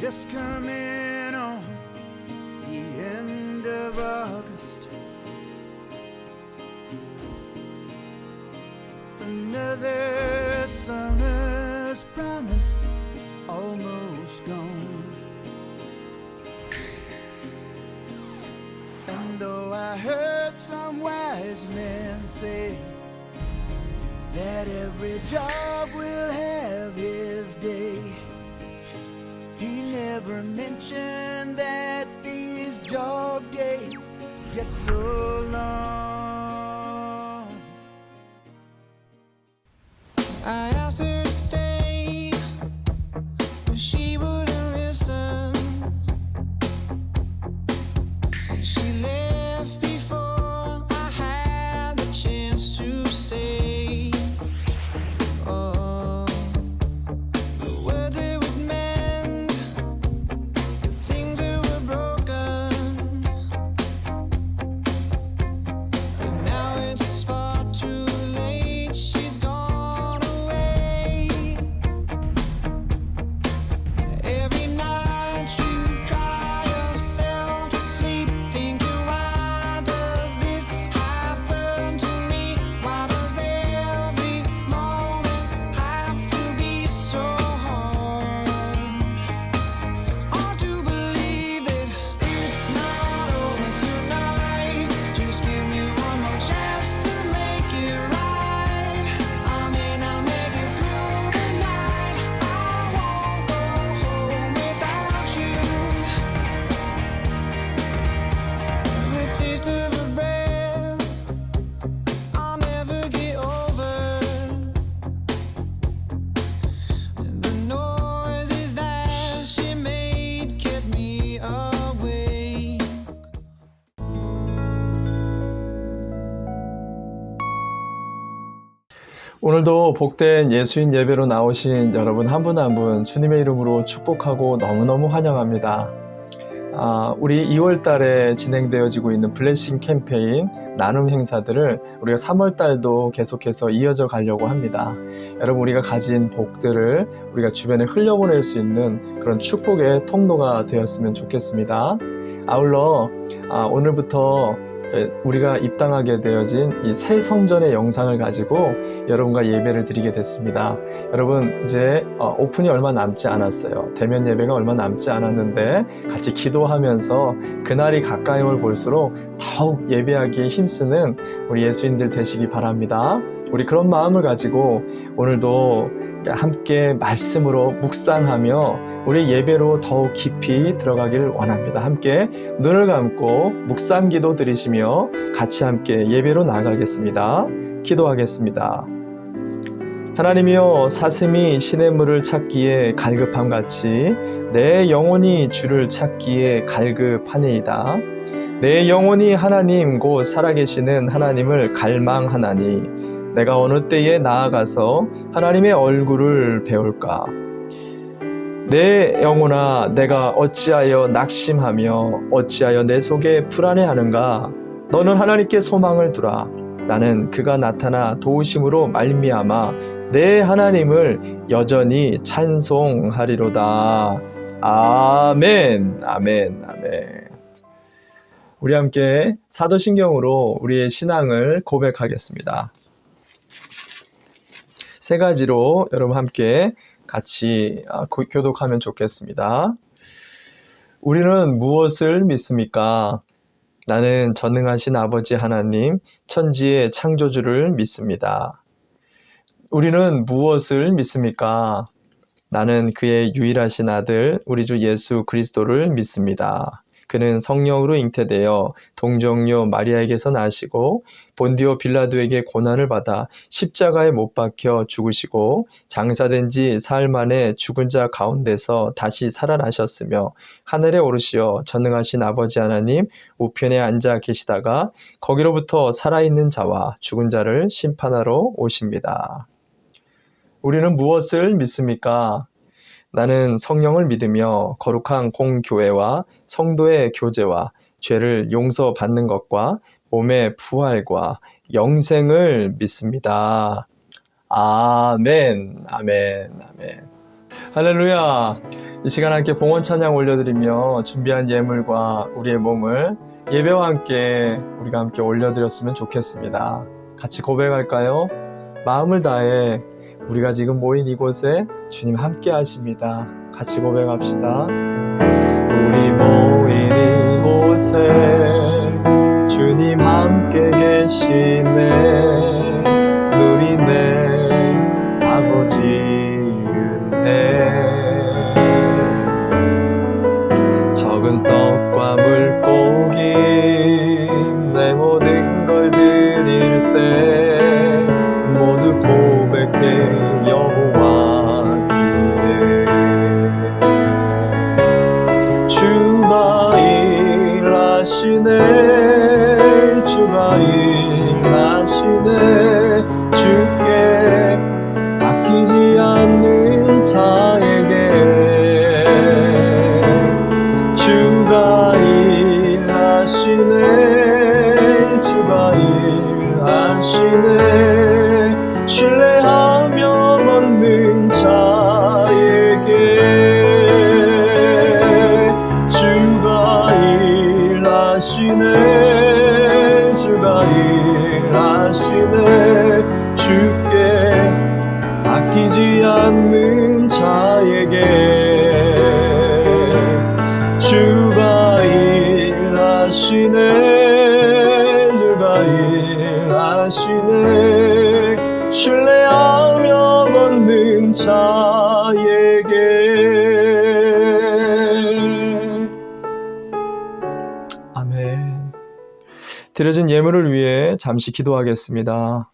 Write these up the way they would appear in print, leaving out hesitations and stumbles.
just coming on the end of August. Another summer's promise almost gone. And though I heard some wise men say that every dog will have his day, he never mentioned that these dog days get so long. I asked her to stay, but she wouldn't listen. She left before I had the chance to say, oh, the words it would mend, the things that were broken. But now it's far too late, she's gone away. Every night you cry yourself to sleep, thinking, why does this happen to me? Why does every moment have to be so hard? Hard to believe that it's not over tonight. Just give me one more chance to make it right. I may not make it through the night. I won't go home without you. The taste of her breath I'll never get over. The noises that she made kept me awake. 오늘도 복된 예수인 예배로 나오신 여러분 한 분 한 분 주님의 이름으로 축복하고 너무너무 환영합니다. 우리 2월 달에 진행되어지고 있는 블레싱 캠페인 나눔 행사들을 우리가 3월 달도 계속해서 이어져 가려고 합니다. 여러분, 우리가 가진 복들을 우리가 주변에 흘려보낼 수 있는 그런 축복의 통로가 되었으면 좋겠습니다. 아울러 오늘부터 우리가 입당하게 되어진 이 새 성전의 영상을 가지고 여러분과 예배를 드리게 됐습니다. 여러분, 이제 오픈이 얼마 남지 않았어요. 대면 예배가 얼마 남지 않았는데 같이 기도하면서 그날이 가까이 올 볼수록 더욱 예배하기에 힘쓰는 우리 예수인들 되시기 바랍니다. 우리 그런 마음을 가지고 오늘도 함께 말씀으로 묵상하며 우리 예배로 더욱 깊이 들어가길 원합니다. 함께 눈을 감고 묵상 기도 드리시며 같이 함께 예배로 나가겠습니다. 기도하겠습니다. 하나님이여, 사슴이 시냇물을 찾기에 갈급함같이 내 영혼이 주를 찾기에 갈급하니이다. 내 영혼이 하나님 곧 살아계시는 하나님을 갈망하나니 내가 어느 때에 나아가서 하나님의 얼굴을 배울까? 내 영혼아, 내가 어찌하여 낙심하며 어찌하여 내 속에 불안해하는가? 너는 하나님께 소망을 두라. 나는 그가 나타나 도우심으로 말미암아 내 하나님을 여전히 찬송하리로다. 아멘, 아멘, 아멘. 우리 함께 사도신경으로 우리의 신앙을 고백하겠습니다. 세 가지로 여러분 함께 같이 교독하면 좋겠습니다. 우리는 무엇을 믿습니까? 나는 전능하신 아버지 하나님, 천지의 창조주를 믿습니다. 우리는 무엇을 믿습니까? 나는 그의 유일하신 아들, 우리 주 예수 그리스도를 믿습니다. 그는 성령으로 잉태되어 동정녀 마리아에게서 나시고 본디오 빌라도에게 고난을 받아 십자가에 못 박혀 죽으시고 장사된 지 사흘 만에 죽은 자 가운데서 다시 살아나셨으며 하늘에 오르시어 전능하신 아버지 하나님 우편에 앉아 계시다가 거기로부터 살아있는 자와 죽은 자를 심판하러 오십니다. 우리는 무엇을 믿습니까? 나는 성령을 믿으며 거룩한 공교회와 성도의 교제와 죄를 용서받는 것과 몸의 부활과 영생을 믿습니다. 아멘, 아멘, 아멘. 할렐루야. 이 시간 함께 봉헌 찬양 올려드리며 준비한 예물과 우리의 몸을 예배와 함께 우리가 함께 올려드렸으면 좋겠습니다. 같이 고백할까요? 마음을 다해 우리가 지금 모인 이곳에 주님 함께 하십니다. 같이 고백합시다. 우리 모인 이곳에 주님 함께 계시네. 누리네 아버지 은혜. 적은 떡과 물고기 내 모든 걸 드릴 때 모두 고백해 여호와 이래. 주가 일하시네. 주가 일하시네. 주께 아끼지 않는 자에게 주가 일하시네. 주가 일하시네. 신뢰하며 얻는 자에게 주가 일하시네. 주가 일하시네. 주께 아끼지 않는 자에게 주가 일하시네. 주가 일하시네. 신뢰하며 얻는 자에게. 아멘. 드려진 예물을 위해 잠시 기도하겠습니다.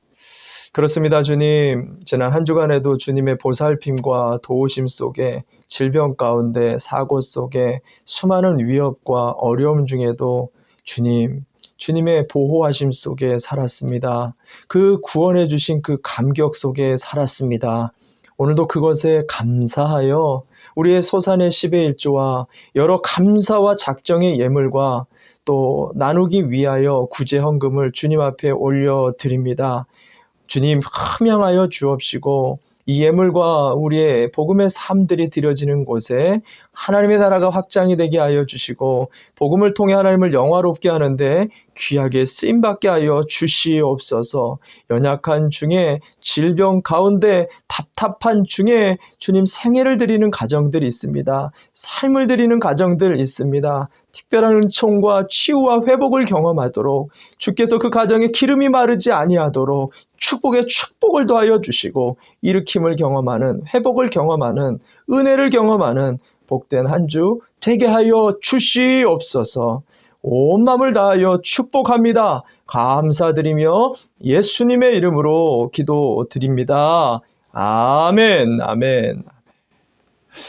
그렇습니다. 주님, 지난 한 주간에도 주님의 보살핌과 도우심 속에 질병 가운데 사고 속에 수많은 위협과 어려움 중에도 주님의 보호하심 속에 살았습니다. 그 구원해 주신 그 감격 속에 살았습니다. 오늘도 그것에 감사하여 우리의 소산의 10의 1조와 여러 감사와 작정의 예물과 또 나누기 위하여 구제 헌금을 주님 앞에 올려드립니다. 주님 함양하여 주옵시고 이 예물과 우리의 복음의 삶들이 드려지는 곳에 하나님의 나라가 확장이 되게 하여 주시고 복음을 통해 하나님을 영화롭게 하는데 귀하게 쓰임받게 하여 주시옵소서. 연약한 중에 질병 가운데 답답한 중에 주님 생애를 드리는 가정들이 있습니다. 삶을 드리는 가정들 있습니다. 특별한 은총과 치유와 회복을 경험하도록 주께서 그 가정에 기름이 마르지 아니하도록 축복에 축복을 더하여 주시고 일으킴을 경험하는 회복을 경험하는 은혜를 경험하는 복된 한 주 되게 하여 주시옵소서. 온 마음을 다하여 축복합니다. 감사드리며 예수님의 이름으로 기도드립니다. 아멘. 아멘.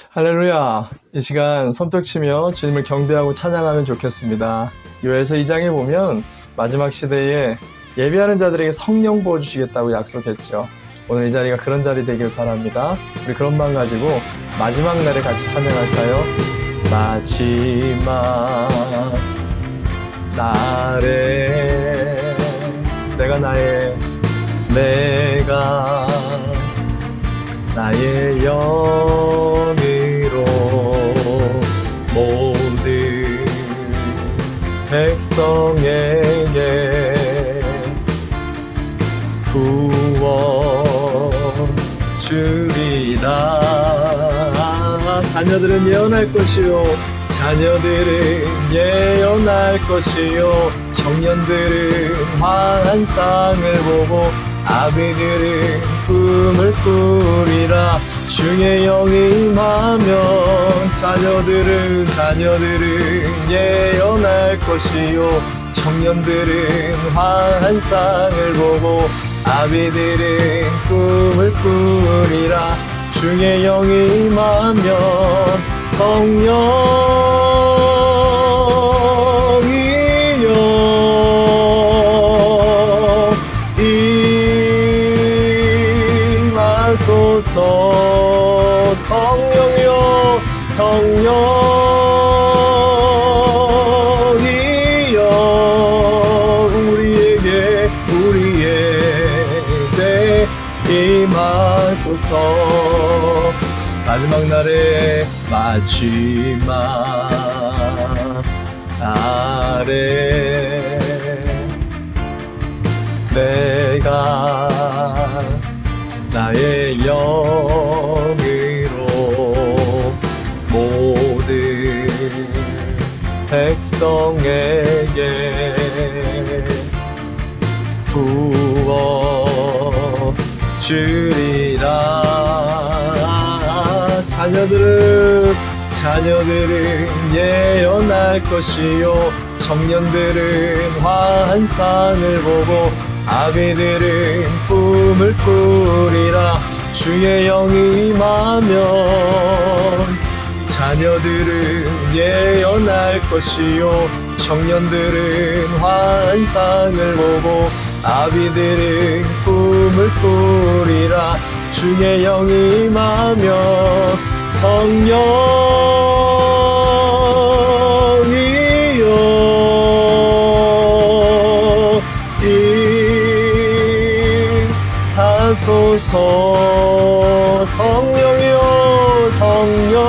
할렐루야. 이 시간 손뼉 치며 주님을 경배하고 찬양하면 좋겠습니다. 요엘서 2장에 보면 마지막 시대에 예배하는 자들에게 성령 부어주시겠다고 약속했죠. 오늘 이 자리가 그런 자리 되길 바랍니다. 우리 그런 마음 가지고 마지막 날에 같이 찬양할까요? 마지막 날에 내가 나의 영으로 모든 백성에게 부어 주리라. 자녀들은 예언할 것이요 자녀들은 예언할 것이요 청년들은 환상을 보고 아비들은 꿈을 꾸리라. 주의 영이 임하면 자녀들은 예언할 것이요 청년들은 환상을 보고 아비들은 꿈을 꾸리라. 주의 영이 임하면 성령이여 임하소서. 성령이여 우리에게 임하소서. 마지막 날의 마지막 날에 내가 나의 영으로 모든 백성에게 부어 주리라. 자녀들은 예언할 것이요 청년들은 환상을 보고 아비들은 꿈을 꾸리라. 주의 영이 임하면 자녀들은 예언할 것이요 청년들은 환상을 보고 아비들은 꿈을 꾸리라. 주의 영이 임하면 성령이여 임하소서. 성령이여 성령이여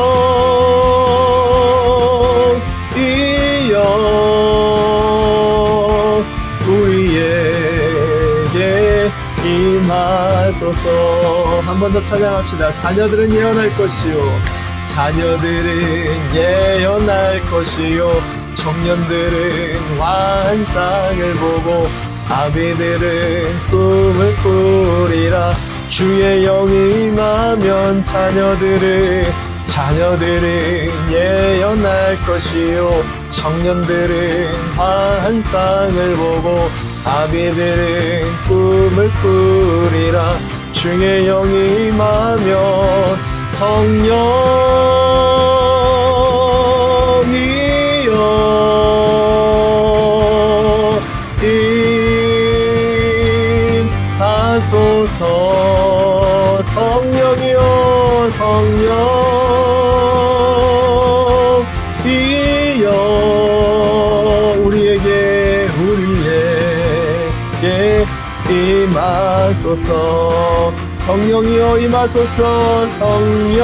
우리에게 임하소서. 한 번 더 찬양합시다. 자녀들은 예언할 것이요 자녀들은 예언할 것이요 청년들은 환상을 보고 아비들은 꿈을 꾸리라. 주의 영이 임하면 자녀들은 예언할 것이요 청년들은 환상을 보고 아비들은 꿈을 꾸리라. 주의 영이 임하면 성령이여 임하소서. 성령이여 성령이여 우리에게 임하소서. 성령이여 임하소서. 성령이여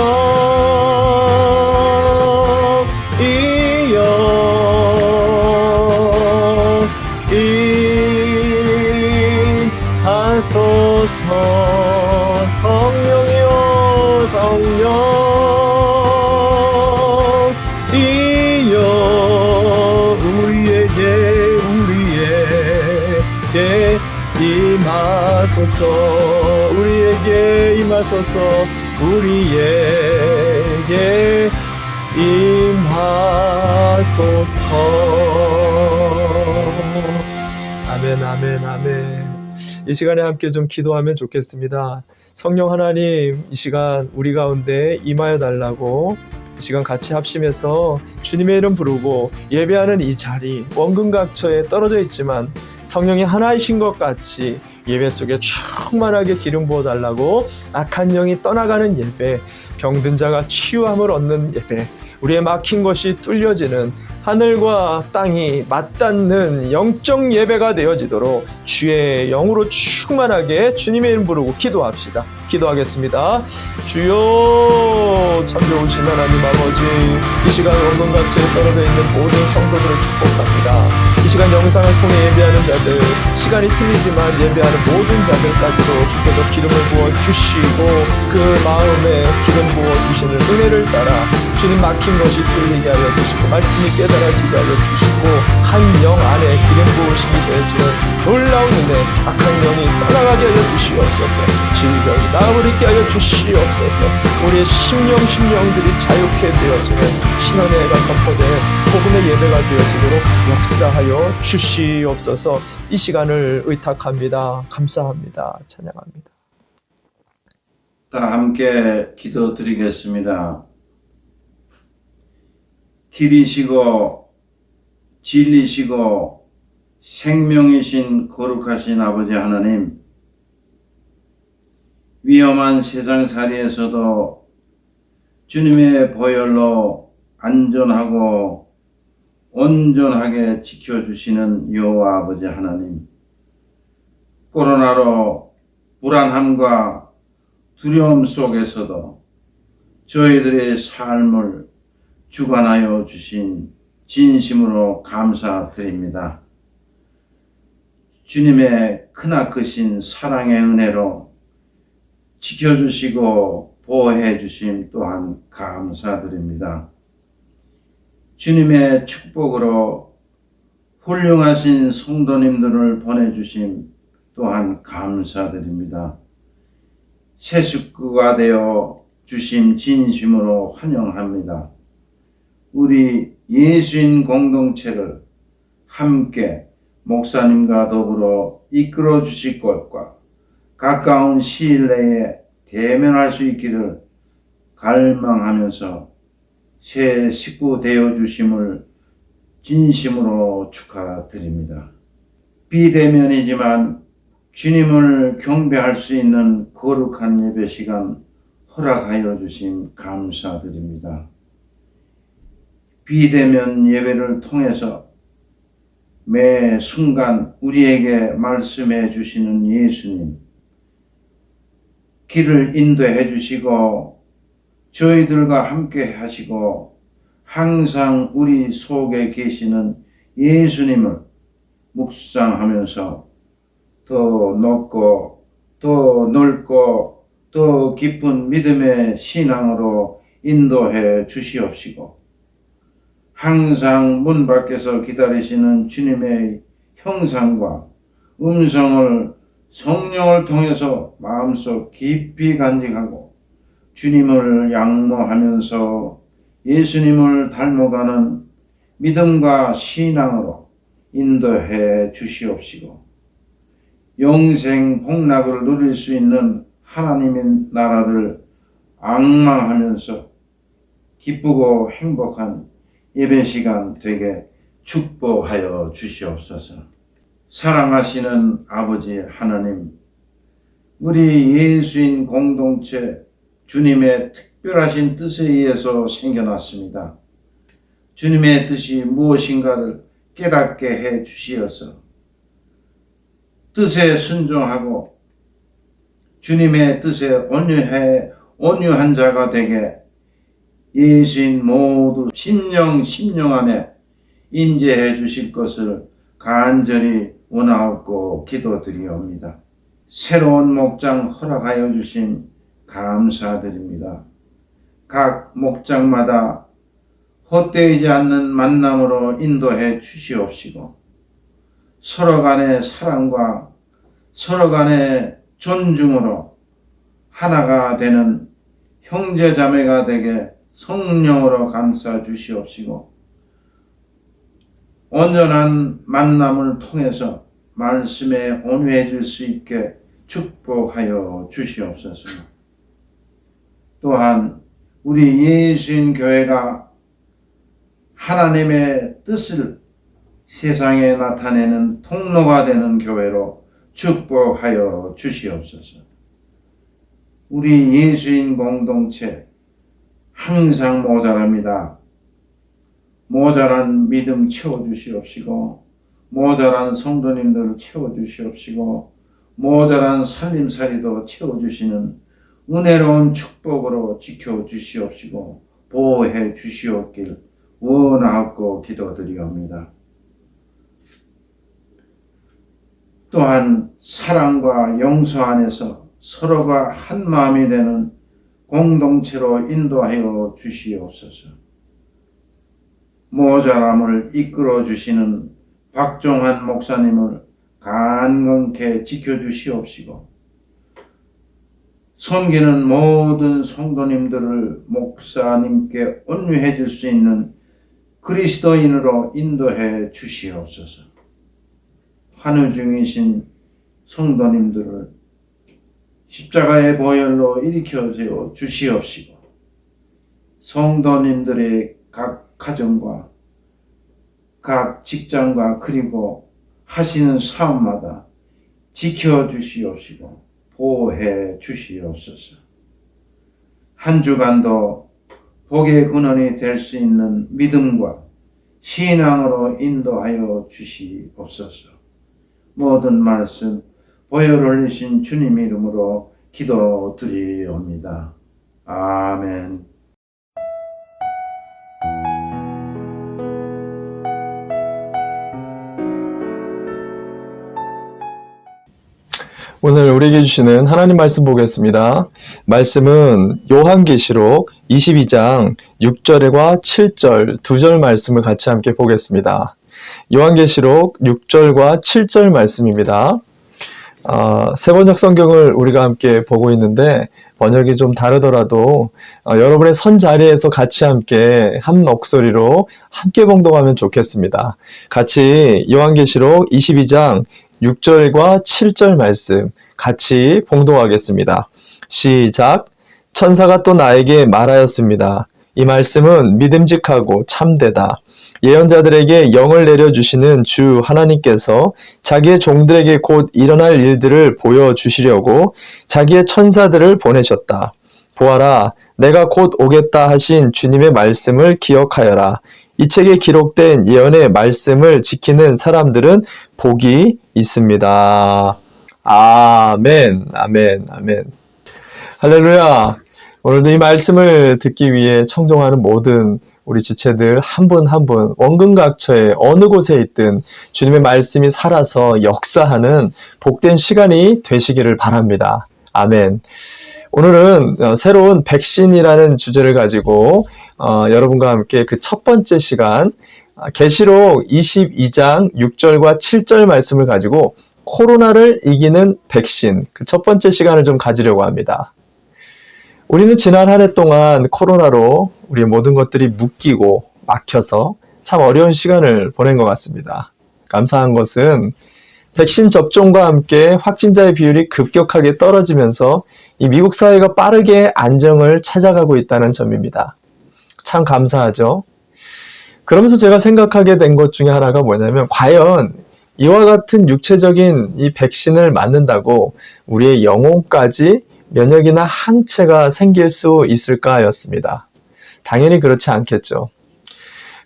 임하소서. 성령이여 성령이여 우리에게 임하소서. 우리에게 임하소서. 우리에게 임하소서. 아멘 아멘 아멘. 이 시간에 함께 좀 기도하면 좋겠습니다. 성령 하나님, 이 시간 우리 가운데 임하여 달라고 이 시간 같이 합심해서 주님의 이름 부르고 예배하는 이 자리, 원근각처에 떨어져 있지만 성령이 하나이신 것 같이 예배 속에 충만하게 기름 부어 달라고 악한 영이 떠나가는 예배, 병든 자가 치유함을 얻는 예배, 우리의 막힌 것이 뚫려지는 하늘과 땅이 맞닿는 영적 예배가 되어지도록 주의 영으로 충만하게 주님의 이름 부르고 기도합시다. 기도하겠습니다. 주여, 참 좋으신 하나님 아버지, 이 시간 원근각처에 떨어져 있는 모든 성도들을 축복합니다. 이 시간 영상을 통해 예배하는 자들, 시간이 틀리지만 예배하는 모든 자들까지도 주께서 기름을 부어 주시고 그 마음에 기름 부어 주시는 은혜를 따라 주님 막힌 것이 뚫리게 하여 주시고 말씀이 깨달아지게 하여 주시고 한 영 안에 기름 부으심이 되어지는 놀라운 은혜, 악한 영이 떠나가게 하여 주시옵소서. 질병이 나음을 잊게 하여 주시옵소서. 우리의 심령들이 자유케 되어지는 신원의 해가 선포되는 복음의 예배가 되어지도록 역사하여 주시옵소서. 이 시간을 의탁합니다. 감사합니다. 찬양합니다. 다 함께 기도드리겠습니다. 길이시고 진리시고 생명이신 거룩하신 아버지 하나님, 위험한 세상살이에서도 주님의 보혈로 안전하고 온전하게 지켜주시는 여호와 아버지 하나님, 코로나로 불안함과 두려움 속에서도 저희들의 삶을 주관하여 주신 진심으로 감사드립니다. 주님의 크나크신 사랑의 은혜로 지켜주시고 보호해 주심 또한 감사드립니다. 주님의 축복으로 훌륭하신 성도님들을 보내주심 또한 감사드립니다. 새 식구가 되어 주심 진심으로 환영합니다. 우리 예수인 공동체를 함께 목사님과 더불어 이끌어 주실 것과 가까운 시일 내에 대면할 수 있기를 갈망하면서 새 식구 되어 주심을 진심으로 축하드립니다. 비대면이지만 주님을 경배할 수 있는 거룩한 예배 시간 허락하여 주심 감사드립니다. 비대면 예배를 통해서 매 순간 우리에게 말씀해 주시는 예수님, 길을 인도해 주시고 저희들과 함께 하시고 항상 우리 속에 계시는 예수님을 묵상하면서 더 높고 더 넓고 더 깊은 믿음의 신앙으로 인도해 주시옵시고 항상 문 밖에서 기다리시는 주님의 형상과 음성을 성령을 통해서 마음속 깊이 간직하고 주님을仰모하면서 예수님을 닮아가는 믿음과 신앙으로 인도해 주시옵시고 영생 복락을 누릴 수 있는 하나님의 나라를 앙망하면서 기쁘고 행복한 예배 시간 되게 축복하여 주시옵소서. 사랑하시는 아버지 하나님, 우리 예수인 공동체 주님의 특별하신 뜻에 의해서 생겨났습니다. 주님의 뜻이 무엇인가를 깨닫게 해 주시어서 뜻에 순종하고 주님의 뜻에 온유한 자가 되게 예수인 모두 심령 안에 임재해 주실 것을 간절히 원하옵고 기도드리옵니다. 새로운 목장 허락하여 주심 감사드립니다. 각 목장마다 헛되이지 않는 만남으로 인도해 주시옵시고 서로 간의 사랑과 서로 간의 존중으로 하나가 되는 형제 자매가 되게 성령으로 감싸 주시옵시고 온전한 만남을 통해서 말씀에 온유해질 수 있게 축복하여 주시옵소서. 또한 우리 예수인 교회가 하나님의 뜻을 세상에 나타내는 통로가 되는 교회로 축복하여 주시옵소서. 우리 예수인 공동체 항상 모자랍니다. 모자란 믿음 채워주시옵시고 모자란 성도님들을 채워주시옵시고 모자란 살림살이도 채워주시는 은혜로운 축복으로 지켜주시옵시고 보호해 주시옵길 원하옵고 기도드리옵니다. 또한 사랑과 용서 안에서 서로가 한 마음이 되는 공동체로 인도하여 주시옵소서. 모자람을 이끌어 주시는 박종환 목사님을 간건케 지켜주시옵시고 섬기는 모든 성도님들을 목사님께 온유해 줄 수 있는 그리스도인으로 인도해 주시옵소서. 환우 중이신 성도님들을 십자가의 보혈로 일으켜 세워 주시옵시고 성도님들의 각 가정과 각 직장과 그리고 하시는 사업마다 지켜 주시옵시고 보호해 주시옵소서. 한 주간도 복의 근원이 될 수 있는 믿음과 신앙으로 인도하여 주시옵소서. 모든 말씀 보혈 흘리신 주님 이름으로 기도드리옵니다. 아멘. 오늘 우리에게 주시는 하나님 말씀 보겠습니다. 말씀은 요한계시록 22장 6절과 7절 두 절 말씀을 같이 함께 보겠습니다. 요한계시록 6절과 7절 말씀입니다. 세번역 성경을 우리가 함께 보고 있는데 번역이 좀 다르더라도 여러분의 선 자리에서 같이 함께 한 목소리로 함께 봉독하면 좋겠습니다. 같이 요한계시록 22장 6절과 7절 말씀 같이 봉독하겠습니다. 시작. 천사가 또 나에게 말하였습니다. 이 말씀은 믿음직하고 참되다. 예언자들에게 영을 내려주시는 주 하나님께서 자기의 종들에게 곧 일어날 일들을 보여주시려고 자기의 천사들을 보내셨다. 보아라, 내가 곧 오겠다 하신 주님의 말씀을 기억하여라. 이 책에 기록된 예언의 말씀을 지키는 사람들은 복이 있습니다. 아멘, 아멘, 아멘. 할렐루야. 오늘도 이 말씀을 듣기 위해 청종하는 모든 우리 지체들 한 분 한 분 원근각처에 어느 곳에 있든 주님의 말씀이 살아서 역사하는 복된 시간이 되시기를 바랍니다. 아멘. 오늘은 새로운 백신이라는 주제를 가지고 여러분과 함께 그 첫 번째 시간 계시록 22장 6절과 7절 말씀을 가지고 코로나를 이기는 백신 그 첫 번째 시간을 좀 가지려고 합니다. 우리는 지난 한 해 동안 코로나로 우리의 모든 것들이 묶이고 막혀서 참 어려운 시간을 보낸 것 같습니다. 감사한 것은 백신 접종과 함께 확진자의 비율이 급격하게 떨어지면서 이 미국 사회가 빠르게 안정을 찾아가고 있다는 점입니다. 참 감사하죠. 그러면서 제가 생각하게 된 것 중에 하나가 뭐냐면 과연 이와 같은 육체적인 이 백신을 맞는다고 우리의 영혼까지 면역이나 항체가 생길 수 있을까였습니다. 당연히 그렇지 않겠죠.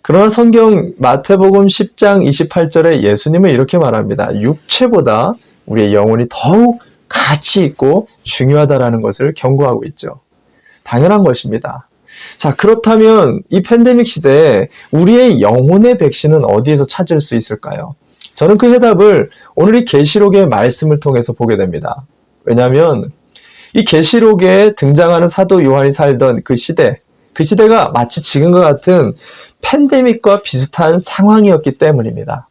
그러나 성경 마태복음 10장 28절에 예수님은 이렇게 말합니다. 육체보다 우리의 영혼이 더욱 가치 있고 중요하다라는 것을 경고하고 있죠. 당연한 것입니다. 자, 그렇다면 이 팬데믹 시대에 우리의 영혼의 백신은 어디에서 찾을 수 있을까요? 저는 그 해답을 오늘 이 계시록의 말씀을 통해서 보게 됩니다. 왜냐하면 이 계시록에 등장하는 사도 요한이 살던 그 시대가 마치 지금과 같은 팬데믹과 비슷한 상황이었기 때문입니다.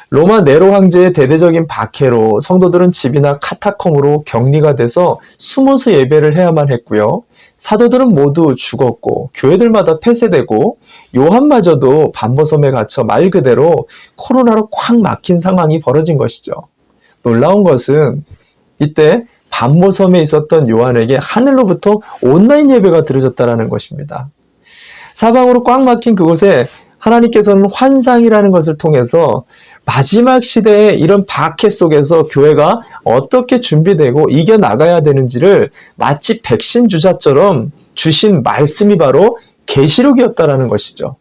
로마 네로 황제의 대대적인 박해로 성도들은 집이나 카타콤으로 격리가 돼서 숨어서 예배를 해야만 했고요. 사도들은 모두 죽었고 교회들마다 폐쇄되고 요한마저도 반모섬에 갇혀 말 그대로 코로나로 꽉 막힌 상황이 벌어진 것이죠. 놀라운 것은 이때 반모섬에 있었던 요한에게 하늘로부터 온라인 예배가 드려졌다는 것입니다. 사방으로 꽉 막힌 그곳에 하나님께서는 환상이라는 것을 통해서 마지막 시대에 이런 박해 속에서 교회가 어떻게 준비되고 이겨나가야 되는지를 마치 백신 주사처럼 주신 말씀이 바로 계시록이었다라는 것이죠.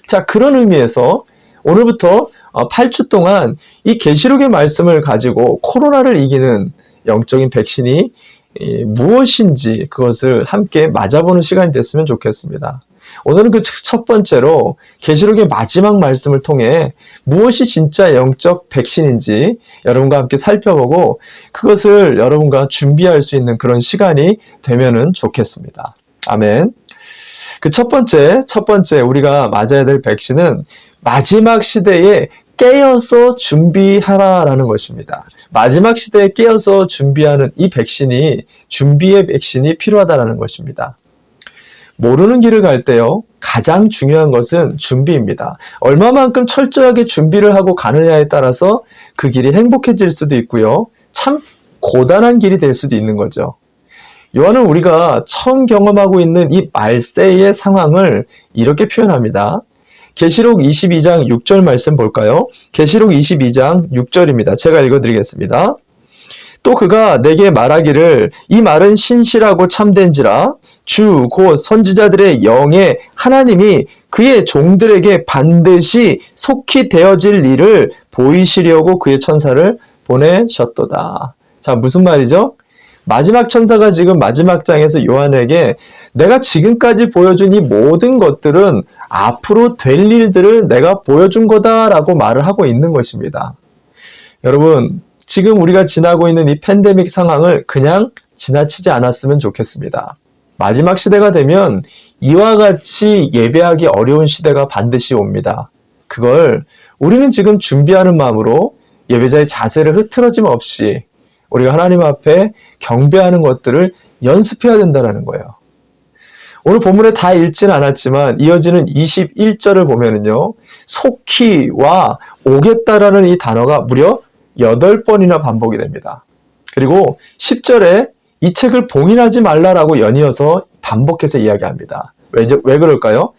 자, 그런 의미에서 오늘부터 8주 동안 이 계시록의 말씀을 가지고 코로나를 이기는 영적인 백신이 무엇인지 그것을 함께 맞아보는 시간이 됐으면 좋겠습니다. 오늘은 그 첫 번째로 계시록의 마지막 말씀을 통해 무엇이 진짜 영적 백신인지 여러분과 함께 살펴보고 그것을 여러분과 준비할 수 있는 그런 시간이 되면은 좋겠습니다. 아멘. 그 첫 번째 우리가 맞아야 될 백신은 마지막 시대에 깨어서 준비하라라는 것입니다. 마지막 시대에 깨어서 준비하는 이 백신이 준비의 백신이 필요하다라는 것입니다. 모르는 길을 갈 때요, 가장 중요한 것은 준비입니다. 얼마만큼 철저하게 준비를 하고 가느냐에 따라서 그 길이 행복해질 수도 있고요, 참 고단한 길이 될 수도 있는 거죠. 요한은 우리가 처음 경험하고 있는 이 말세의 상황을 이렇게 표현합니다. 계시록 22장 6절 말씀 볼까요? 계시록 22장 6절입니다. 제가 읽어드리겠습니다. 또 그가 내게 말하기를 이 말은 신실하고 참된지라 주 곧 선지자들의 영의 하나님이 그의 종들에게 반드시 속히 되어질 일을 보이시려고 그의 천사를 보내셨도다. 자, 무슨 말이죠? 마지막 천사가 지금 마지막 장에서 요한에게 내가 지금까지 보여준 이 모든 것들은 앞으로 될 일들을 내가 보여준 거다라고 말을 하고 있는 것입니다. 여러분, 지금 우리가 지나고 있는 이 팬데믹 상황을 그냥 지나치지 않았으면 좋겠습니다. 마지막 시대가 되면 이와 같이 예배하기 어려운 시대가 반드시 옵니다. 그걸 우리는 지금 준비하는 마음으로 예배자의 자세를 흐트러짐 없이 우리가 하나님 앞에 경배하는 것들을 연습해야 된다는 거예요. 오늘 본문에 다 읽지는 않았지만 이어지는 21절을 보면은요, 속히와 오겠다라는 이 단어가 무려 8번이나 반복이 됩니다. 그리고 10절에 이 책을 봉인하지 말라라고 연이어서 반복해서 이야기합니다. 왜 그럴까요?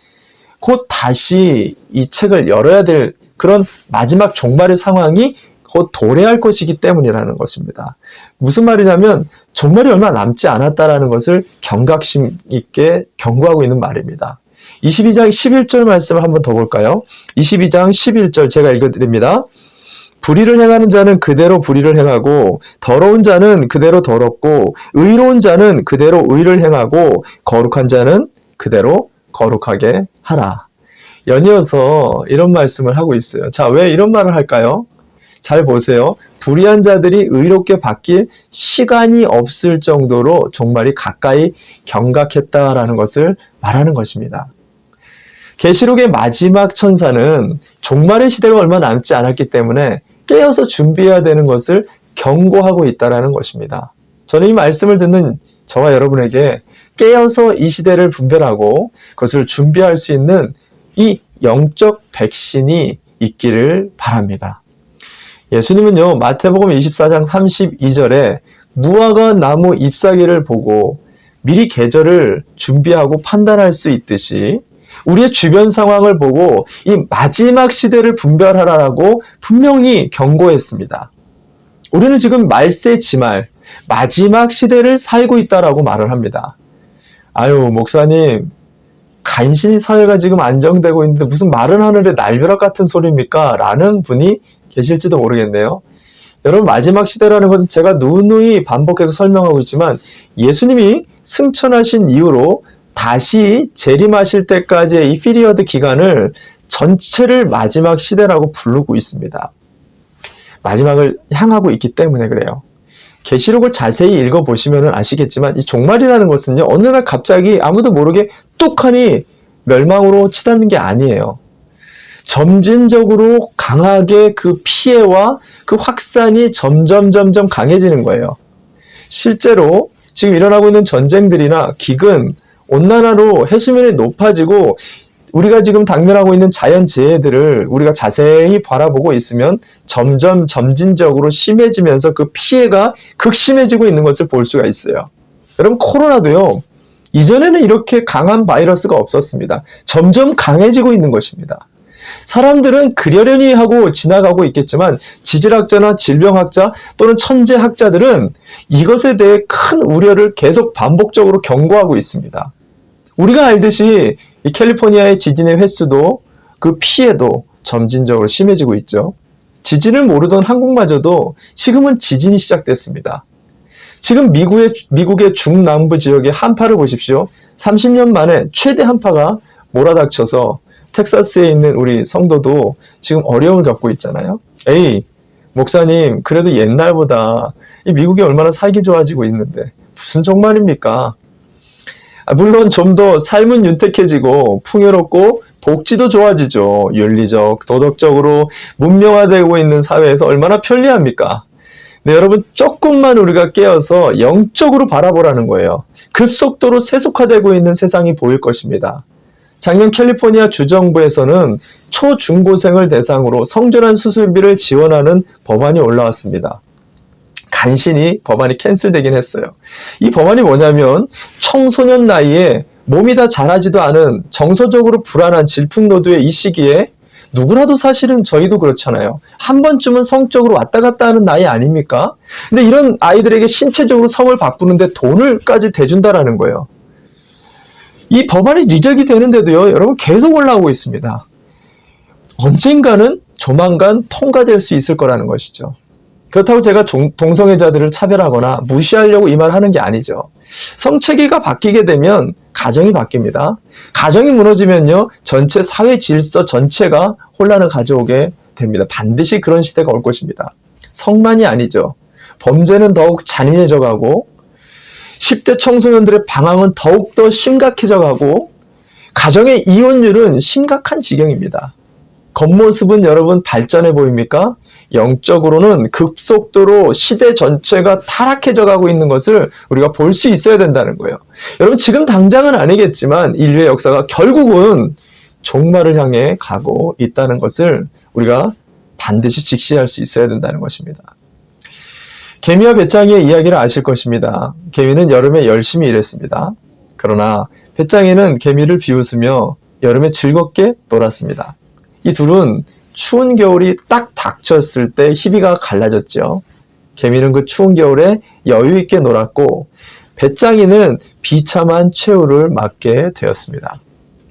곧 다시 이 책을 열어야 될 그런 마지막 종말의 상황이 곧 도래할 것이기 때문이라는 것입니다. 무슨 말이냐면 종말이 얼마 남지 않았다라는 것을 경각심 있게 경고하고 있는 말입니다. 22장 11절 말씀을 한번 더 볼까요? 22장 11절 제가 읽어드립니다. 불의를 행하는 자는 그대로 불의를 행하고 더러운 자는 그대로 더럽고 의로운 자는 그대로 의를 행하고 거룩한 자는 그대로 거룩하게 하라. 연이어서 이런 말씀을 하고 있어요. 자, 왜 이런 말을 할까요? 잘 보세요. 불의한 자들이 의롭게 바뀔 시간이 없을 정도로 종말이 가까이 경각했다라는 것을 말하는 것입니다. 계시록의 마지막 천사는 종말의 시대가 얼마 남지 않았기 때문에 깨어서 준비해야 되는 것을 경고하고 있다는 것입니다. 저는 이 말씀을 듣는 저와 여러분에게 깨어서 이 시대를 분별하고 그것을 준비할 수 있는 이 영적 백신이 있기를 바랍니다. 예수님은요, 마태복음 24장 32절에 무화과 나무 잎사귀를 보고 미리 계절을 준비하고 판단할 수 있듯이 우리의 주변 상황을 보고 이 마지막 시대를 분별하라고 분명히 경고했습니다. 우리는 지금 말세지말, 마지막 시대를 살고 있다라고 말을 합니다. 아유, 목사님, 간신히 사회가 지금 안정되고 있는데 무슨 마른 하늘에 날벼락 같은 소리입니까? 라는 분이 계실지도 모르겠네요. 여러분, 마지막 시대라는 것은 제가 누누이 반복해서 설명하고 있지만 예수님이 승천하신 이후로 다시 재림하실 때까지의 이 피리어드 기간을 전체를 마지막 시대라고 부르고 있습니다. 마지막을 향하고 있기 때문에 그래요. 계시록을 자세히 읽어보시면 아시겠지만 이 종말이라는 것은요, 어느 날 갑자기 아무도 모르게 뚝하니 멸망으로 치닫는 게 아니에요. 점진적으로 강하게 그 피해와 그 확산이 점점 강해지는 거예요. 실제로 지금 일어나고 있는 전쟁들이나 기근, 온난화로 해수면이 높아지고 우리가 지금 당면하고 있는 자연재해들을 우리가 자세히 바라보고 있으면 점점 점진적으로 심해지면서 그 피해가 극심해지고 있는 것을 볼 수가 있어요. 여러분, 코로나도요, 이전에는 이렇게 강한 바이러스가 없었습니다. 점점 강해지고 있는 것입니다. 사람들은 그러려니 하고 지나가고 있겠지만 지질학자나 질병학자 또는 천재학자들은 이것에 대해 큰 우려를 계속 반복적으로 경고하고 있습니다. 우리가 알듯이 이 캘리포니아의 지진의 횟수도 그 피해도 점진적으로 심해지고 있죠. 지진을 모르던 한국마저도 지금은 지진이 시작됐습니다. 지금 미국의 중남부 지역의 한파를 보십시오. 30년 만에 최대 한파가 몰아닥쳐서 텍사스에 있는 우리 성도도 지금 어려움을 겪고 있잖아요. 에이, 목사님, 그래도 옛날보다 이 미국이 얼마나 살기 좋아지고 있는데 무슨 종말입니까? 물론 좀 더 삶은 윤택해지고 풍요롭고 복지도 좋아지죠. 윤리적, 도덕적으로 문명화되고 있는 사회에서 얼마나 편리합니까? 네, 여러분, 조금만 우리가 깨어서 영적으로 바라보라는 거예요. 급속도로 세속화되고 있는 세상이 보일 것입니다. 작년 캘리포니아 주정부에서는 초중고생을 대상으로 성전환 수술비를 지원하는 법안이 올라왔습니다. 간신히 법안이 캔슬되긴 했어요. 이 법안이 뭐냐면 청소년 나이에 몸이 다 자라지도 않은 정서적으로 불안한 질풍노도의 이 시기에 누구라도 사실은 저희도 그렇잖아요. 한 번쯤은 성적으로 왔다 갔다 하는 나이 아닙니까? 근데 이런 아이들에게 신체적으로 성을 바꾸는데 돈을까지 대준다라는 거예요. 이 법안이 리적이 되는데도요, 여러분 계속 올라오고 있습니다. 언젠가는 조만간 통과될 수 있을 거라는 것이죠. 그렇다고 제가 동성애자들을 차별하거나 무시하려고 이 말을 하는 게 아니죠. 성체계가 바뀌게 되면 가정이 바뀝니다. 가정이 무너지면요, 전체 사회 질서 전체가 혼란을 가져오게 됩니다. 반드시 그런 시대가 올 것입니다. 성만이 아니죠. 범죄는 더욱 잔인해져 가고 10대 청소년들의 방황은 더욱더 심각해져 가고 가정의 이혼율은 심각한 지경입니다. 겉모습은 여러분 발전해 보입니까? 영적으로는 급속도로 시대 전체가 타락해져 가고 있는 것을 우리가 볼 수 있어야 된다는 거예요. 여러분 지금 당장은 아니겠지만 인류의 역사가 결국은 종말을 향해 가고 있다는 것을 우리가 반드시 직시할 수 있어야 된다는 것입니다. 개미와 배짱이의 이야기를 아실 것입니다. 개미는 여름에 열심히 일했습니다. 그러나 배짱이는 개미를 비웃으며 여름에 즐겁게 놀았습니다. 이 둘은 추운 겨울이 딱 닥쳤을 때 희비가 갈라졌죠. 개미는 그 추운 겨울에 여유 있게 놀았고 배짱이는 비참한 최후를 맞게 되었습니다.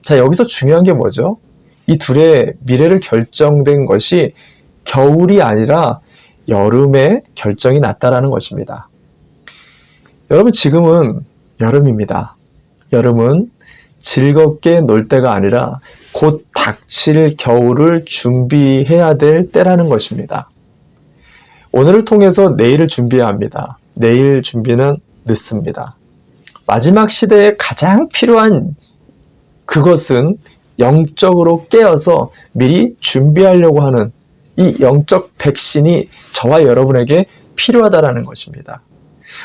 자, 여기서 중요한 게 뭐죠? 이 둘의 미래를 결정된 것이 겨울이 아니라 여름에 결정이 났다라는 것입니다. 여러분 지금은 여름입니다. 여름은 즐겁게 놀 때가 아니라 곧 닥칠 겨울을 준비해야 될 때라는 것입니다. 오늘을 통해서 내일을 준비해야 합니다. 내일 준비는 늦습니다. 마지막 시대에 가장 필요한 그것은 영적으로 깨어서 미리 준비하려고 하는 이 영적 백신이 저와 여러분에게 필요하다라는 것입니다.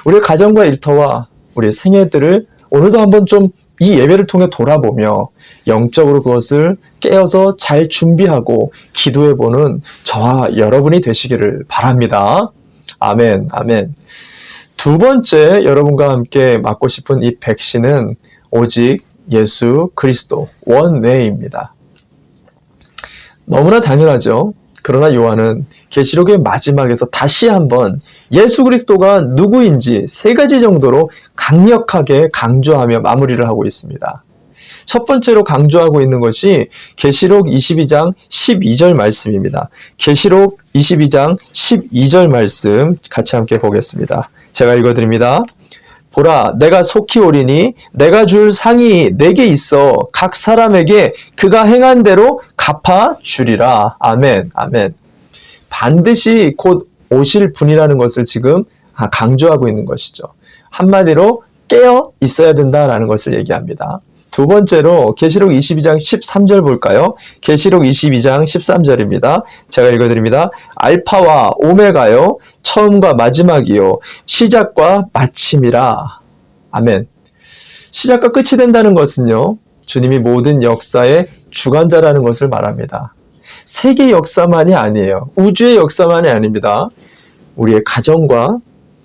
우리의 가정과 일터와 우리의 생애들을 오늘도 한번 좀 이 예배를 통해 돌아보며 영적으로 그것을 깨어서 잘 준비하고 기도해보는 저와 여러분이 되시기를 바랍니다. 아멘, 아멘. 두 번째 여러분과 함께 맞고 싶은 이 백신은 오직 예수 그리스도 원외입니다. 너무나 당연하죠. 그러나 요한은 계시록의 마지막에서 다시 한번 예수 그리스도가 누구인지 세 가지 정도로 강력하게 강조하며 마무리를 하고 있습니다. 첫 번째로 강조하고 있는 것이 계시록 22장 12절 말씀입니다. 계시록 22장 12절 말씀 같이 함께 보겠습니다. 제가 읽어드립니다. 보라, 내가 속히 오리니 내가 줄 상이 내게 있어 각 사람에게 그가 행한 대로 갚아주리라. 아멘, 아멘. 반드시 곧 오실 분이라는 것을 지금 강조하고 있는 것이죠. 한마디로 깨어 있어야 된다라는 것을 얘기합니다. 두 번째로 계시록 22장 13절 볼까요? 계시록 22장 13절입니다. 제가 읽어드립니다. 알파와 오메가요, 처음과 마지막이요, 시작과 마침이라. 아멘. 시작과 끝이 된다는 것은요, 주님이 모든 역사의 주관자라는 것을 말합니다. 세계 역사만이 아니에요. 우주의 역사만이 아닙니다. 우리의 가정과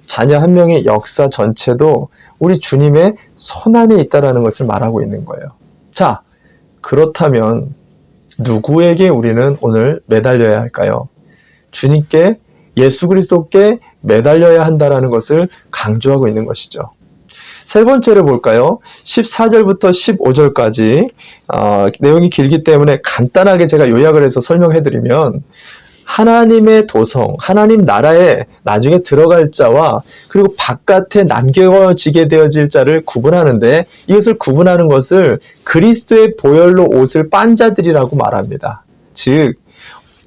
자녀 한 명의 역사 전체도 우리 주님의 손안에 있다는 것을 말하고 있는 거예요. 자, 그렇다면 누구에게 우리는 오늘 매달려야 할까요? 주님께, 예수 그리스도께 매달려야 한다는 것을 강조하고 있는 것이죠. 세 번째로 볼까요? 14절부터 15절까지 내용이 길기 때문에 간단하게 제가 요약을 해서 설명해드리면 하나님의 도성, 하나님 나라에 나중에 들어갈 자와 그리고 바깥에 남겨지게 되어질 자를 구분하는데 이것을 구분하는 것을 그리스도의 보혈로 옷을 빤 자들이라고 말합니다. 즉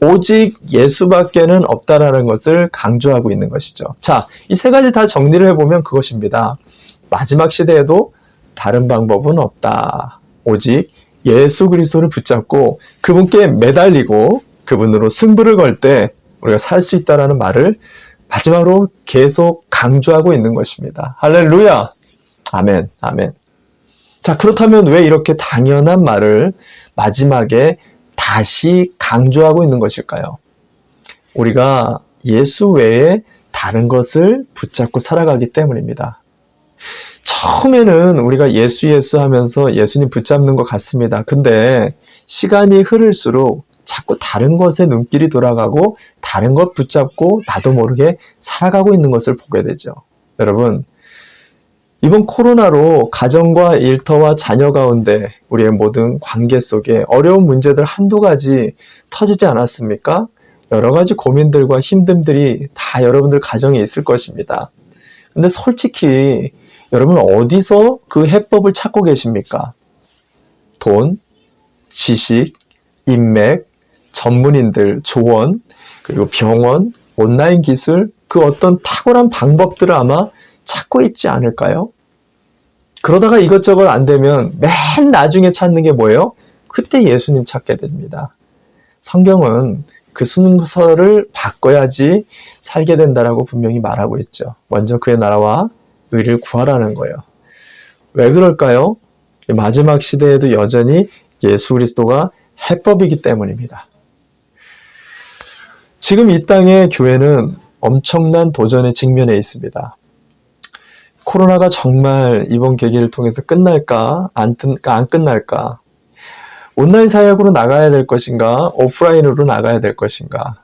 오직 예수밖에는 없다라는 것을 강조하고 있는 것이죠. 자, 이 세 가지 다 정리를 해보면 그것입니다. 마지막 시대에도 다른 방법은 없다. 오직 예수 그리스도를 붙잡고 그분께 매달리고 그분으로 승부를 걸 때 우리가 살 수 있다는 말을 마지막으로 계속 강조하고 있는 것입니다. 할렐루야! 아멘, 아멘. 자, 그렇다면 왜 이렇게 당연한 말을 마지막에 다시 강조하고 있는 것일까요? 우리가 예수 외에 다른 것을 붙잡고 살아가기 때문입니다. 처음에는 우리가 예수 하면서 예수님 붙잡는 것 같습니다. 근데 시간이 흐를수록 자꾸 다른 것에 눈길이 돌아가고 다른 것 붙잡고 나도 모르게 살아가고 있는 것을 보게 되죠. 여러분, 이번 코로나로 가정과 일터와 자녀 가운데 우리의 모든 관계 속에 어려운 문제들 한두 가지 터지지 않았습니까? 여러 가지 고민들과 힘듦들이 다 여러분들 가정에 있을 것입니다. 근데 솔직히 여러분 어디서 그 해법을 찾고 계십니까? 돈, 지식, 인맥, 전문인들, 조언, 그리고 병원, 온라인 기술, 그 어떤 탁월한 방법들을 아마 찾고 있지 않을까요? 그러다가 이것저것 안 되면 맨 나중에 찾는 게 뭐예요? 그때 예수님 찾게 됩니다. 성경은 그 순서를 바꿔야지 살게 된다라고 분명히 말하고 있죠. 먼저 그의 나라와 의를 구하라는 거예요. 왜 그럴까요? 마지막 시대에도 여전히 예수 그리스도가 해법이기 때문입니다. 지금 이 땅의 교회는 엄청난 도전에 직면해 있습니다. 코로나가 정말 이번 계기를 통해서 끝날까? 안 끝날까? 온라인 사역으로 나가야 될 것인가? 오프라인으로 나가야 될 것인가?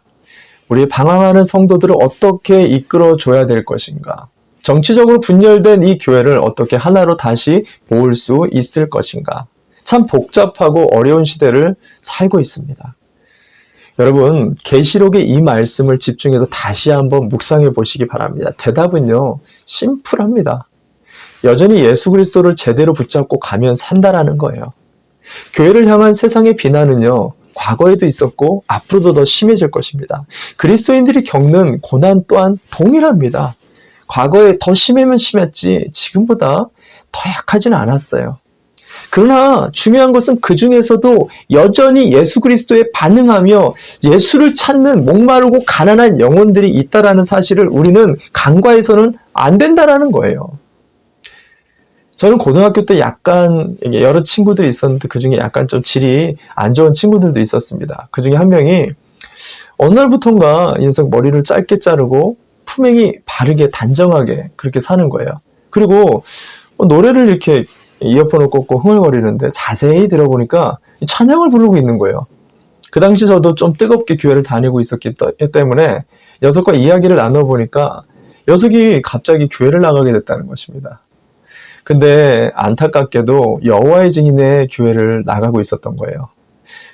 우리 방황하는 성도들을 어떻게 이끌어줘야 될 것인가? 정치적으로 분열된 이 교회를 어떻게 하나로 다시 모을 수 있을 것인가? 참 복잡하고 어려운 시대를 살고 있습니다. 여러분, 계시록의 이 말씀을 집중해서 다시 한번 묵상해 보시기 바랍니다. 대답은요, 심플합니다. 여전히 예수 그리스도를 제대로 붙잡고 가면 산다라는 거예요. 교회를 향한 세상의 비난은요, 과거에도 있었고 앞으로도 더 심해질 것입니다. 그리스도인들이 겪는 고난 또한 동일합니다. 과거에 더 심하면 심했지 지금보다 더 약하지는 않았어요. 그러나 중요한 것은 그 중에서도 여전히 예수 그리스도에 반응하며 예수를 찾는 목마르고 가난한 영혼들이 있다라는 사실을 우리는 간과해서는 안 된다라는 거예요. 저는 고등학교 때 약간 여러 친구들이 있었는데 그 중에 약간 좀 질이 안 좋은 친구들도 있었습니다. 그 중에 한 명이 어느 날부턴가 이 녀석 머리를 짧게 자르고 품행이 바르게 단정하게 그렇게 사는 거예요. 그리고 노래를 이렇게 이어폰을 꽂고 흥얼거리는데 자세히 들어보니까 찬양을 부르고 있는 거예요. 그 당시 저도 좀 뜨겁게 교회를 다니고 있었기 때문에 녀석과 이야기를 나눠보니까 녀석이 갑자기 교회를 나가게 됐다는 것입니다. 근데 안타깝게도 여호와의 증인의 교회를 나가고 있었던 거예요.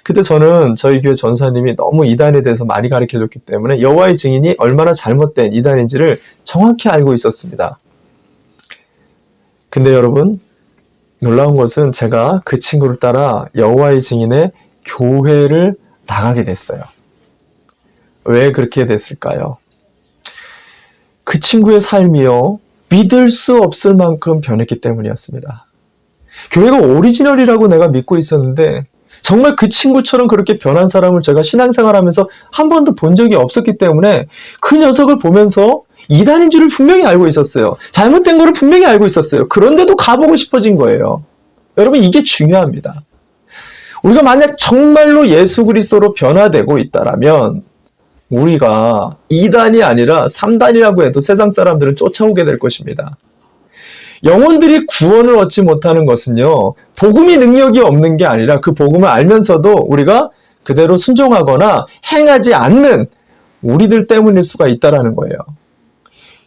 그때 저는 저희 교회 전사님이 너무 이단에 대해서 많이 가르쳐줬기 때문에 여호와의 증인이 얼마나 잘못된 이단인지를 정확히 알고 있었습니다. 근데 여러분, 놀라운 것은 제가 그 친구를 따라 여호와의 증인의 교회를 나가게 됐어요. 왜 그렇게 됐을까요? 그 친구의 삶이요, 믿을 수 없을 만큼 변했기 때문이었습니다. 교회가 오리지널이라고 내가 믿고 있었는데 정말 그 친구처럼 그렇게 변한 사람을 제가 신앙생활하면서 한 번도 본 적이 없었기 때문에 그 녀석을 보면서 이단인 줄을 분명히 알고 있었어요. 잘못된 거를 분명히 알고 있었어요. 그런데도 가보고 싶어진 거예요. 여러분, 이게 중요합니다. 우리가 만약 정말로 예수 그리스도로 변화되고 있다라면 우리가 2단이 아니라 3단이라고 해도 세상 사람들은 쫓아오게 될 것입니다. 영혼들이 구원을 얻지 못하는 것은요, 복음이 능력이 없는 게 아니라 그 복음을 알면서도 우리가 그대로 순종하거나 행하지 않는 우리들 때문일 수가 있다는 거예요.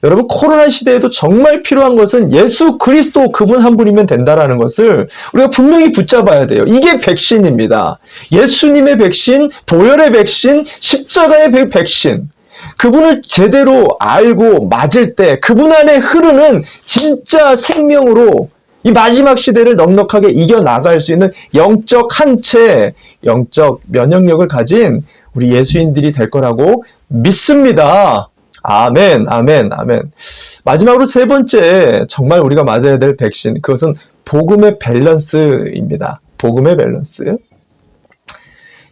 여러분, 코로나 시대에도 정말 필요한 것은 예수 그리스도 그분 한 분이면 된다는 것을 우리가 분명히 붙잡아야 돼요. 이게 백신입니다. 예수님의 백신, 보혈의 백신, 십자가의 백신. 그분을 제대로 알고 맞을 때 그분 안에 흐르는 진짜 생명으로 이 마지막 시대를 넉넉하게 이겨나갈 수 있는 영적 한체, 영적 면역력을 가진 우리 예수인들이 될 거라고 믿습니다. 아멘, 아멘, 아멘. 마지막으로 세 번째, 정말 우리가 맞아야 될 백신, 그것은 복음의 밸런스입니다. 복음의 밸런스.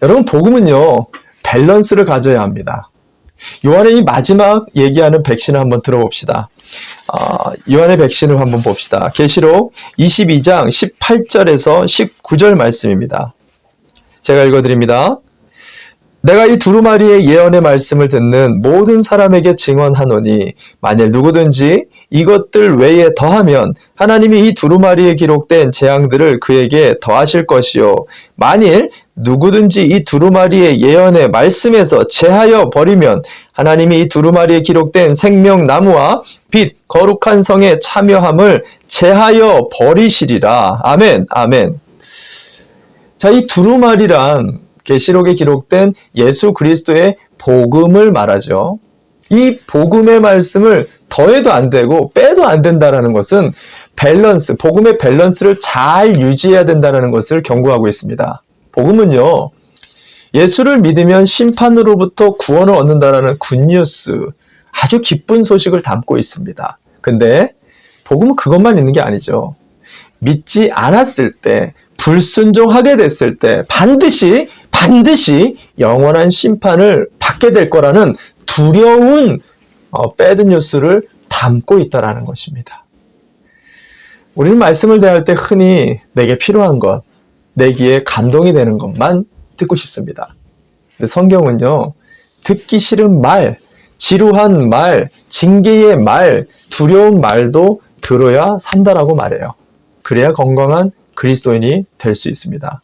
여러분, 복음은요, 밸런스를 가져야 합니다. 요한의 이 마지막 얘기하는 백신을 한번 들어봅시다. 요한의 백신을 한번 봅시다. 계시록 22장 18절에서 19절 말씀입니다. 제가 읽어드립니다. 내가 이 두루마리의 예언의 말씀을 듣는 모든 사람에게 증언하노니 만일 누구든지 이것들 외에 더하면 하나님이 이 두루마리에 기록된 재앙들을 그에게 더하실 것이요 만일 누구든지 이 두루마리의 예언의 말씀에서 제하여 버리면 하나님이 이 두루마리에 기록된 생명나무와 빛 거룩한 성에 참여함을 제하여 버리시리라. 아멘, 아멘. 자, 이 두루마리란 계시록에 기록된 예수 그리스도의 복음을 말하죠. 이 복음의 말씀을 더해도 안 되고 빼도 안 된다는 것은 밸런스, 복음의 밸런스를 잘 유지해야 된다는 것을 경고하고 있습니다. 복음은요, 예수를 믿으면 심판으로부터 구원을 얻는다라는 굿뉴스, 아주 기쁜 소식을 담고 있습니다. 근데 복음은 그것만 있는 게 아니죠. 믿지 않았을 때, 불순종하게 됐을 때 반드시 영원한 심판을 받게 될 거라는 두려운 배드 뉴스를 담고 있다라는 것입니다. 우리는 말씀을 대할 때 흔히 내게 필요한 것, 내 귀에 감동이 되는 것만 듣고 싶습니다. 근데 성경은요, 듣기 싫은 말, 지루한 말, 징계의 말, 두려운 말도 들어야 산다라고 말해요. 그래야 건강한 그리스도인이 될 수 있습니다.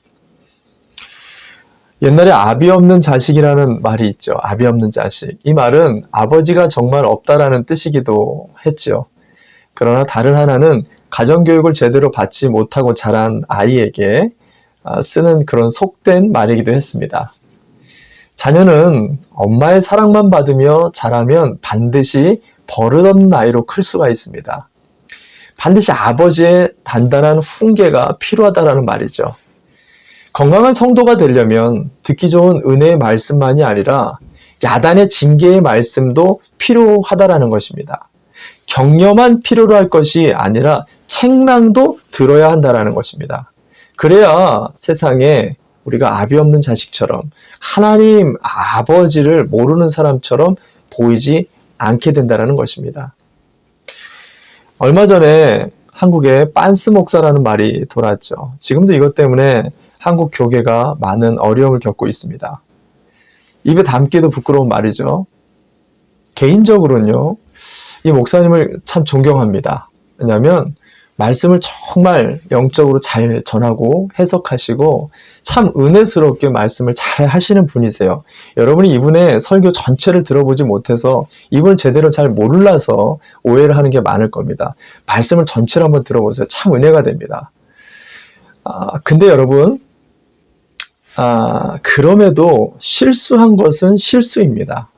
옛날에 아비 없는 자식이라는 말이 있죠. 아비 없는 자식. 이 말은 아버지가 정말 없다라는 뜻이기도 했죠. 그러나 다른 하나는 가정교육을 제대로 받지 못하고 자란 아이에게 쓰는 그런 속된 말이기도 했습니다. 자녀는 엄마의 사랑만 받으며 자라면 반드시 버릇없는 아이로 클 수가 있습니다. 반드시 아버지의 단단한 훈계가 필요하다라는 말이죠. 건강한 성도가 되려면 듣기 좋은 은혜의 말씀만이 아니라 야단의 징계의 말씀도 필요하다라는 것입니다. 격려만 필요로 할 것이 아니라 책망도 들어야 한다라는 것입니다. 그래야 세상에 우리가 아비 없는 자식처럼 하나님 아버지를 모르는 사람처럼 보이지 않게 된다는 것입니다. 얼마 전에 한국에 빤스 목사라는 말이 돌았죠. 지금도 이것 때문에 한국 교계가 많은 어려움을 겪고 있습니다. 입에 담기도 부끄러운 말이죠. 개인적으로는요, 이 목사님을 참 존경합니다. 왜냐하면 말씀을 정말 영적으로 잘 전하고 해석하시고 참 은혜스럽게 말씀을 잘 하시는 분이세요. 여러분이 이분의 설교 전체를 들어보지 못해서 이분을 제대로 잘 몰라서 오해를 하는 게 많을 겁니다. 말씀을 전체를 한번 들어보세요. 참 은혜가 됩니다. 근데 여러분, 그럼에도 실수한 것은 실수입니다.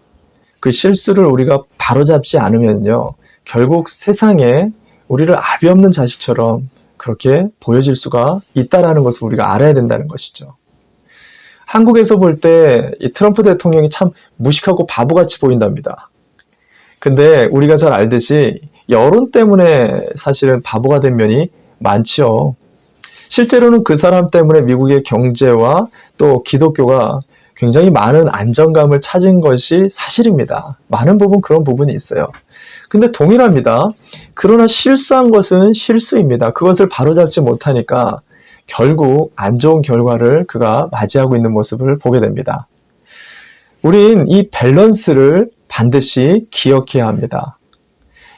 그 실수를 우리가 바로잡지 않으면요, 결국 세상에 우리를 아비 없는 자식처럼 그렇게 보여질 수가 있다는 것을 우리가 알아야 된다는 것이죠. 한국에서 볼 때 이 트럼프 대통령이 참 무식하고 바보같이 보인답니다. 근데 우리가 잘 알듯이 여론 때문에 사실은 바보가 된 면이 많죠. 실제로는 그 사람 때문에 미국의 경제와 또 기독교가 굉장히 많은 안정감을 찾은 것이 사실입니다. 많은 부분 그런 부분이 있어요. 근데 동일합니다. 그러나 실수한 것은 실수입니다. 그것을 바로잡지 못하니까 결국 안 좋은 결과를 그가 맞이하고 있는 모습을 보게 됩니다. 우린 이 밸런스를 반드시 기억해야 합니다.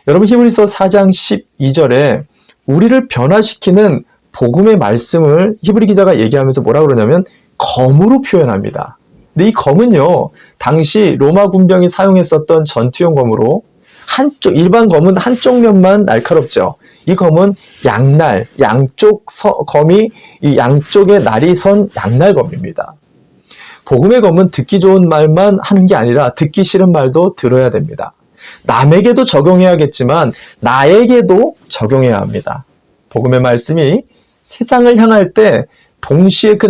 여러분, 히브리서 4장 12절에 우리를 변화시키는 복음의 말씀을 히브리 기자가 얘기하면서 뭐라 그러냐면 검으로 표현합니다. 근데 이 검은요, 당시 로마 군병이 사용했었던 전투용 검으로 일반 검은 한쪽 면만 날카롭죠. 이 검은 양날, 검이 이 양쪽에 날이 선 양날검입니다. 복음의 검은 듣기 좋은 말만 하는 게 아니라 듣기 싫은 말도 들어야 됩니다. 남에게도 적용해야겠지만 나에게도 적용해야 합니다. 복음의 말씀이 세상을 향할 때 동시에 그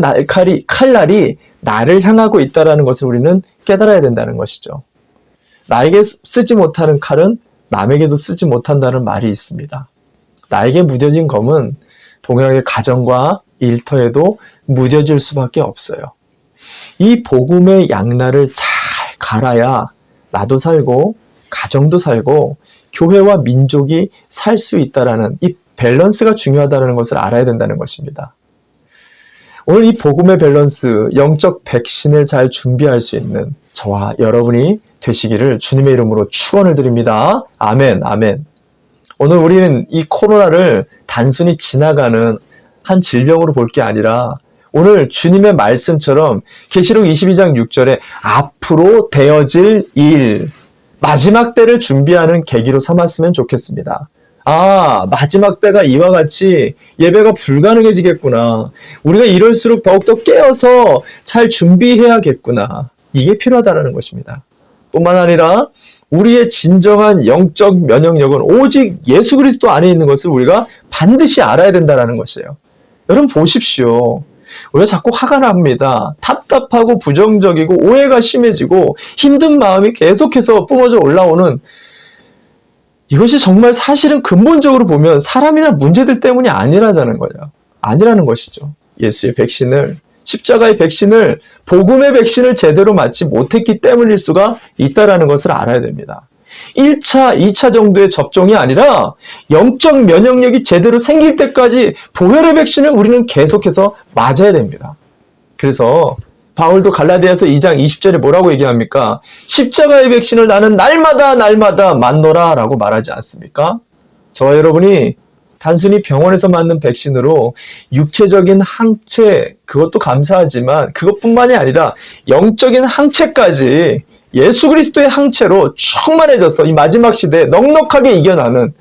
칼날이 나를 향하고 있다는 것을 우리는 깨달아야 된다는 것이죠. 나에게 쓰지 못하는 칼은 남에게도 쓰지 못한다는 말이 있습니다. 나에게 무뎌진 검은 동일하게 가정과 일터에도 무뎌질 수밖에 없어요. 이 복음의 양날을 잘 갈아야 나도 살고 가정도 살고 교회와 민족이 살 수 있다는 이 밸런스가 중요하다는 것을 알아야 된다는 것입니다. 오늘 이 복음의 밸런스, 영적 백신을 잘 준비할 수 있는 저와 여러분이 되시기를 주님의 이름으로 축원을 드립니다. 아멘, 아멘. 오늘 우리는 이 코로나를 단순히 지나가는 한 질병으로 볼 게 아니라 오늘 주님의 말씀처럼 계시록 22장 6절에 앞으로 되어질 일, 마지막 때를 준비하는 계기로 삼았으면 좋겠습니다. 마지막 때가 이와 같이 예배가 불가능해지겠구나. 우리가 이럴수록 더욱더 깨어서 잘 준비해야겠구나. 이게 필요하다는 것입니다. 뿐만 아니라 우리의 진정한 영적 면역력은 오직 예수 그리스도 안에 있는 것을 우리가 반드시 알아야 된다는 것이에요. 여러분 보십시오. 우리가 자꾸 화가 납니다. 답답하고 부정적이고 오해가 심해지고 힘든 마음이 계속해서 뿜어져 올라오는, 이것이 정말 사실은 근본적으로 보면 사람이나 문제들 때문이 아니라는 것이죠. 예수의 백신을, 십자가의 백신을, 복음의 백신을 제대로 맞지 못했기 때문일 수가 있다는 것을 알아야 됩니다. 1차, 2차 정도의 접종이 아니라 영적 면역력이 제대로 생길 때까지 보혈의 백신을 우리는 계속해서 맞아야 됩니다. 그래서 바울도 갈라디아서 2장 20절에 뭐라고 얘기합니까? 십자가의 백신을 나는 날마다 맞노라 라고 말하지 않습니까? 저와 여러분이 단순히 병원에서 맞는 백신으로 육체적인 항체, 그것도 감사하지만 그것뿐만이 아니라 영적인 항체까지 예수 그리스도의 항체로 충만해져서 이 마지막 시대에 넉넉하게 이겨나는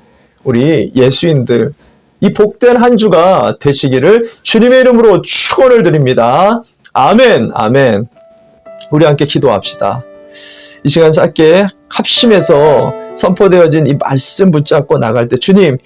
우리 예수인들, 이 복된 한 주가 되시기를 주님의 이름으로 축원을 드립니다. 아멘, 아멘. 우리 함께 기도합시다. 이 시간 짧게 합심해서 선포되어진 이 말씀 붙잡고 나갈 때, 주님,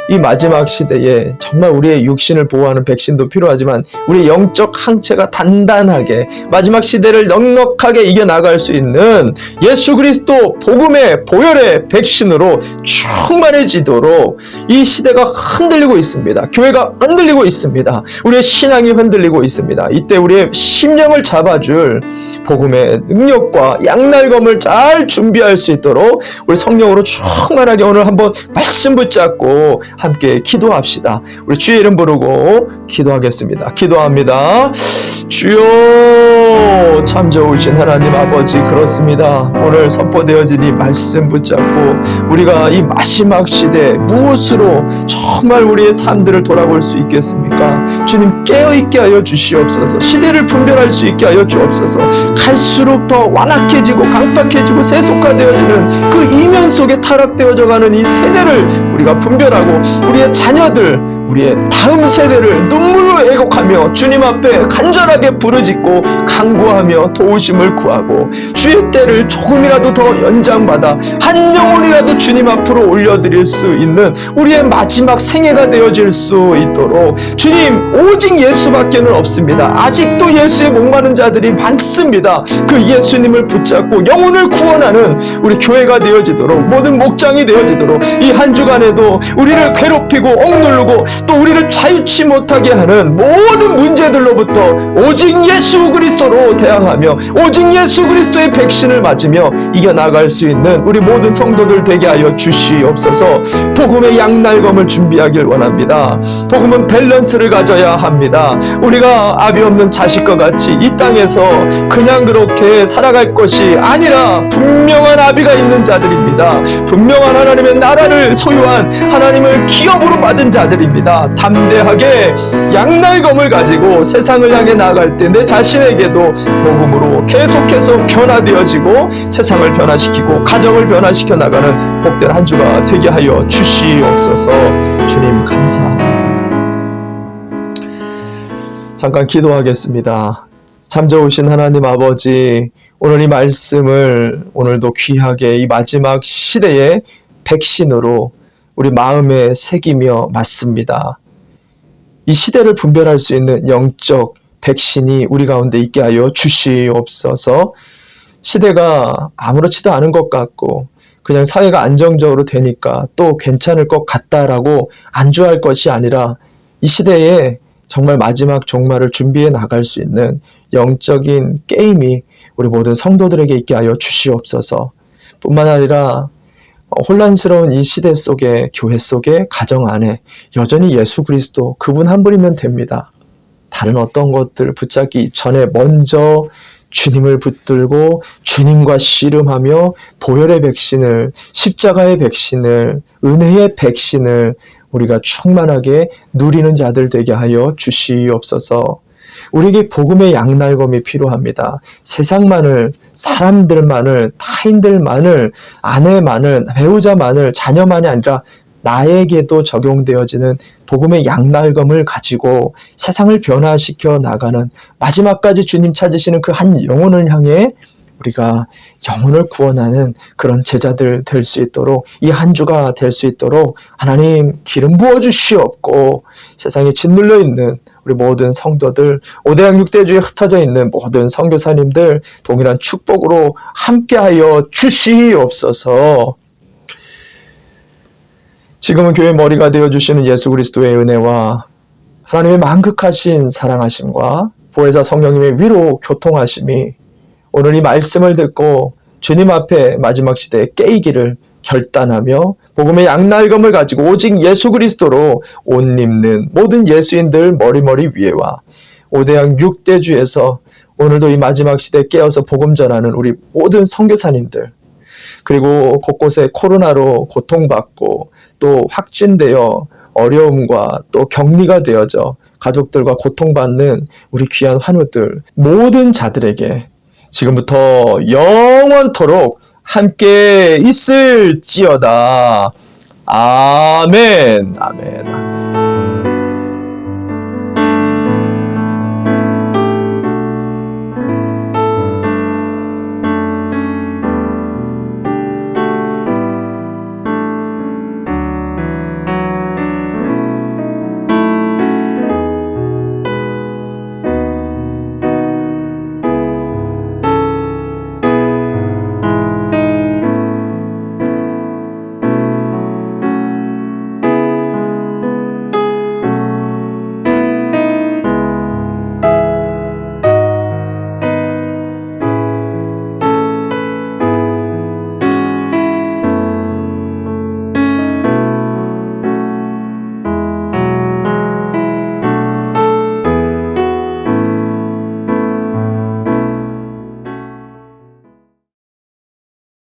이 마지막 시대에 정말 우리의 육신을 보호하는 백신도 필요하지만 우리의 영적 항체가 단단하게 마지막 시대를 넉넉하게 이겨나갈 수 있는 예수 그리스도 복음의 보혈의 백신으로 충만해지도록, 이 시대가 흔들리고 있습니다. 교회가 흔들리고 있습니다. 우리의 신앙이 흔들리고 있습니다. 이때 우리의 심령을 잡아줄 복음의 능력과 양날검을 잘 준비할 수 있도록 우리 성령으로 충만하게 오늘 한번 말씀 붙잡고 함께 기도합시다. 우리 주의 이름 부르고 기도하겠습니다. 기도합니다. 주여, 참 좋으신 하나님 아버지, 그렇습니다. 오늘 선포되어진 이 말씀 붙잡고 우리가 이 마지막 시대 무엇으로 정말 우리의 삶들을 돌아볼 수 있겠습니까? 주님, 깨어있게 하여 주시옵소서. 시대를 분별할 수 있게 하여 주옵소서. 갈수록 더 완악해지고 강팍해지고 세속화되어지는 그 이면 속에 타락되어져가는 이 세대를 우리가 분별하고 우리의 자녀들, 우리의 다음 세대를 눈물로 애곡하며 주님 앞에 간절하게 부르짖고 간구하며 도우심을 구하고 주의 때를 조금이라도 더 연장받아 한 영혼이라도 주님 앞으로 올려드릴 수 있는 우리의 마지막 생애가 되어질 수 있도록, 주님, 오직 예수밖에는 없습니다. 아직도 예수에 목마른 자들이 많습니다. 그 예수님을 붙잡고 영혼을 구원하는 우리 교회가 되어지도록, 모든 목장이 되어지도록, 이 한 주간에도 우리를 괴롭히고 억누르고 또 우리를 자유치 못하게 하는 모든 문제들로부터 오직 예수 그리스도로 대항하며 오직 예수 그리스도의 백신을 맞으며 이겨나갈 수 있는 우리 모든 성도들 되게 하여 주시옵소서. 복음의 양날검을 준비하길 원합니다. 복음은 밸런스를 가져야 합니다. 우리가 아비 없는 자식과 같이 이 땅에서 그냥 그렇게 살아갈 것이 아니라 분명한 아비가 있는 자들입니다. 분명한 하나님의 나라를 소유한, 하나님을 기업으로 받은 자들입니다. 담대하게 양날검을 가지고 세상을 향해 나아갈 때 내 자신에게도 복음으로 계속해서 변화되어지고 세상을 변화시키고 가정을 변화시켜 나가는 복된 한 주가 되게 하여 주시옵소서. 주님, 감사합니다. 잠깐 기도하겠습니다. 참 좋으신 하나님 아버지, 오늘 이 말씀을 오늘도 귀하게 이 마지막 시대의 백신으로 우리 마음에 새기며 맞습니다. 이 시대를 분별할 수 있는 영적 백신이 우리 가운데 있게 하여 주시옵소서. 시대가 아무렇지도 않은 것 같고 그냥 사회가 안정적으로 되니까 또 괜찮을 것 같다라고 안주할 것이 아니라, 이 시대에 정말 마지막 종말을 준비해 나갈 수 있는 영적인 게임이 우리 모든 성도들에게 있게 하여 주시옵소서. 뿐만 아니라 혼란스러운 이 시대 속에, 교회 속에, 가정 안에 여전히 예수 그리스도, 그분 한 분이면 됩니다. 다른 어떤 것들 붙잡기 전에 먼저 주님을 붙들고 주님과 씨름하며 보혈의 백신을, 십자가의 백신을, 은혜의 백신을 우리가 충만하게 누리는 자들 되게 하여 주시옵소서. 우리에게 복음의 양날검이 필요합니다. 세상만을, 사람들만을, 타인들만을, 아내만을, 배우자만을, 자녀만이 아니라 나에게도 적용되어지는 복음의 양날검을 가지고 세상을 변화시켜 나가는, 마지막까지 주님 찾으시는 그 한 영혼을 향해 우리가 영혼을 구원하는 그런 제자들 될 수 있도록, 이 한 주가 될 수 있도록 하나님 기름 부어 주시옵고, 세상에 짓눌려 있는 우리 모든 성도들, 5대양 6대주에 흩어져 있는 모든 선교사님들 동일한 축복으로 함께하여 주시옵소서. 지금은 교회 머리가 되어주시는 예수 그리스도의 은혜와 하나님의 만극하신 사랑하심과 보혜사 성령님의 위로 교통하심이 오늘 이 말씀을 듣고 주님 앞에 마지막 시대에 깨이기를 결단하며 복음의 양날검을 가지고 오직 예수 그리스도로 옷 입는 모든 예수인들 머리머리 위에와 5대양 6대주에서 오늘도 이 마지막 시대에 깨어서 복음 전하는 우리 모든 선교사님들, 그리고 곳곳에 코로나로 고통받고 또 확진되어 어려움과 또 격리가 되어져 가족들과 고통받는 우리 귀한 환우들, 모든 자들에게 지금부터 영원토록 함께 있을지어다. 아멘. 아멘.